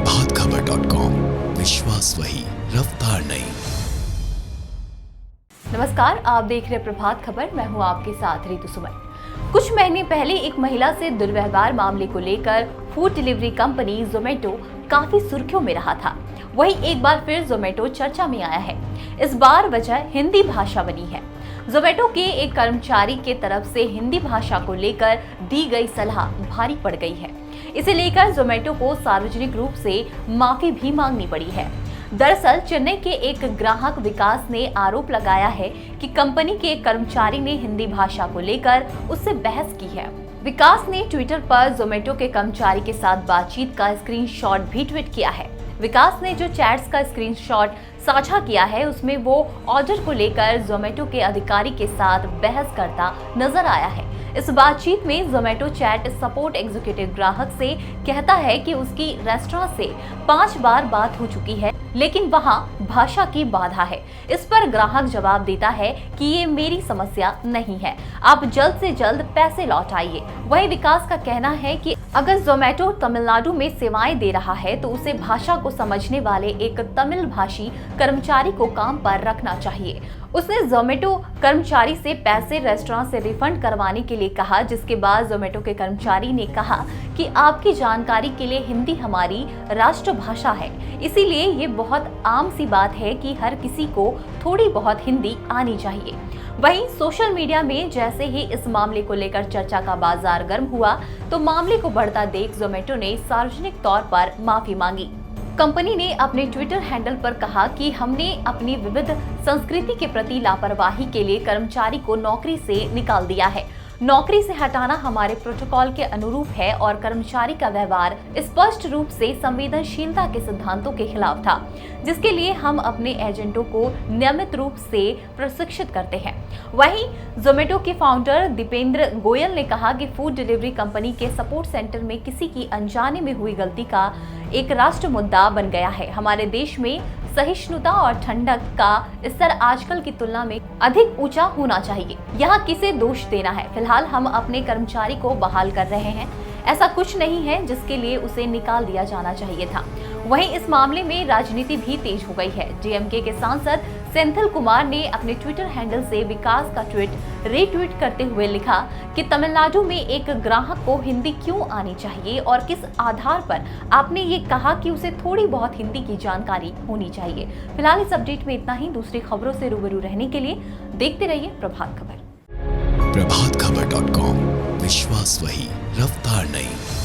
प्रभातखबर.com, विश्वास वही, रफ्तार नहीं। नमस्कार, आप देख रहे हैं प्रभात खबर। मैं हूं आपके साथ रितु सुमन। कुछ महीने पहले एक महिला से दुर्व्यवहार मामले को लेकर फूड डिलीवरी कंपनी जोमेटो काफी सुर्खियों में रहा था। वहीं एक बार फिर जोमेटो चर्चा में आया है। इस बार वजह हिंदी भाषा बनी है। जोमेटो के एक कर्मचारी के तरफ से हिंदी भाषा को लेकर दी गई सलाह भारी पड़ गई है। इसे लेकर जोमेटो को सार्वजनिक रूप से माफी भी मांगनी पड़ी है। दरअसल चेन्नई के एक ग्राहक विकास ने आरोप लगाया है कि कंपनी के एक कर्मचारी ने हिंदी भाषा को लेकर उससे बहस की है। विकास ने ट्विटर पर जोमेटो के कर्मचारी के साथ बातचीत का स्क्रीनशॉट भी ट्वीट किया है। विकास ने जो चैट्स का स्क्रीनशॉट साझा किया है उसमें वो ऑर्डर को लेकर जोमेटो के अधिकारी के साथ बहस करता नजर आया है। इस बातचीत में जोमेटो चैट सपोर्ट एग्जीक्यूटिव ग्राहक से कहता है कि उसकी रेस्टोरेंट से 5 बार बात हो चुकी है, लेकिन वहां भाषा की बाधा है। इस पर ग्राहक जवाब देता है कि ये मेरी समस्या नहीं है, आप जल्द से जल्द पैसे लौटाइए। वही विकास का कहना है कि अगर जोमेटो तमिलनाडु में सेवाएं दे रहा है तो उसे भाषा को समझने वाले एक तमिल भाषी कर्मचारी को काम पर रखना चाहिए। उसने जोमेटो कर्मचारी से पैसे रेस्टोरेंट से रिफंड करवाने के लिए कहा, जिसके बाद जोमेटो के कर्मचारी ने कहा कि आपकी जानकारी के लिए हिंदी हमारी राष्ट्रभाषा है, इसीलिए ये बहुत आम सी बात है कि हर किसी को थोड़ी बहुत हिंदी आनी चाहिए। वहीं सोशल मीडिया में जैसे ही इस मामले को लेकर चर्चा का बाजार गर्म हुआ तो मामले को बढ़ता देख जोमेटो ने सार्वजनिक तौर पर माफी मांगी। कंपनी ने अपने ट्विटर हैंडल पर कहा कि हमने अपनी विविध संस्कृति के प्रति लापरवाही के लिए कर्मचारी को नौकरी से निकाल दिया है। नौकरी से हटाना हमारे प्रोटोकॉल के अनुरूप है और कर्मचारी का व्यवहार स्पष्ट रूप से संवेदनशीलता के सिद्धांतों के खिलाफ था, जिसके लिए हम अपने एजेंटों को नियमित रूप से प्रशिक्षित करते हैं। वहीं जोमेटो के फाउंडर दीपेंद्र गोयल ने कहा कि फूड डिलीवरी कंपनी के सपोर्ट सेंटर में किसी की अनजाने में हुई गलती का एक राष्ट्र मुद्दा बन गया है। हमारे देश में सहिष्णुता और ठंडक का स्तर आजकल की तुलना में अधिक ऊंचा होना चाहिए। यहाँ किसे दोष देना है? फिलहाल हम अपने कर्मचारी को बहाल कर रहे हैं। ऐसा कुछ नहीं है जिसके लिए उसे निकाल दिया जाना चाहिए था। वहीं इस मामले में राजनीति भी तेज हो गई है। डीएमके के सांसद सेंथिल कुमार ने अपने ट्विटर हैंडल से विकास का ट्वीट रीट्वीट करते हुए लिखा कि तमिलनाडु में एक ग्राहक को हिंदी क्यों आनी चाहिए और किस आधार पर आपने ये कहा कि उसे थोड़ी बहुत हिंदी की जानकारी होनी चाहिए। फिलहाल इस अपडेट में इतना ही। दूसरी खबरों से रूबरू रहने के लिए देखते रहिए प्रभात खबर। प्रभातखबर.com, विश्वास वही, रफ्तार नहीं।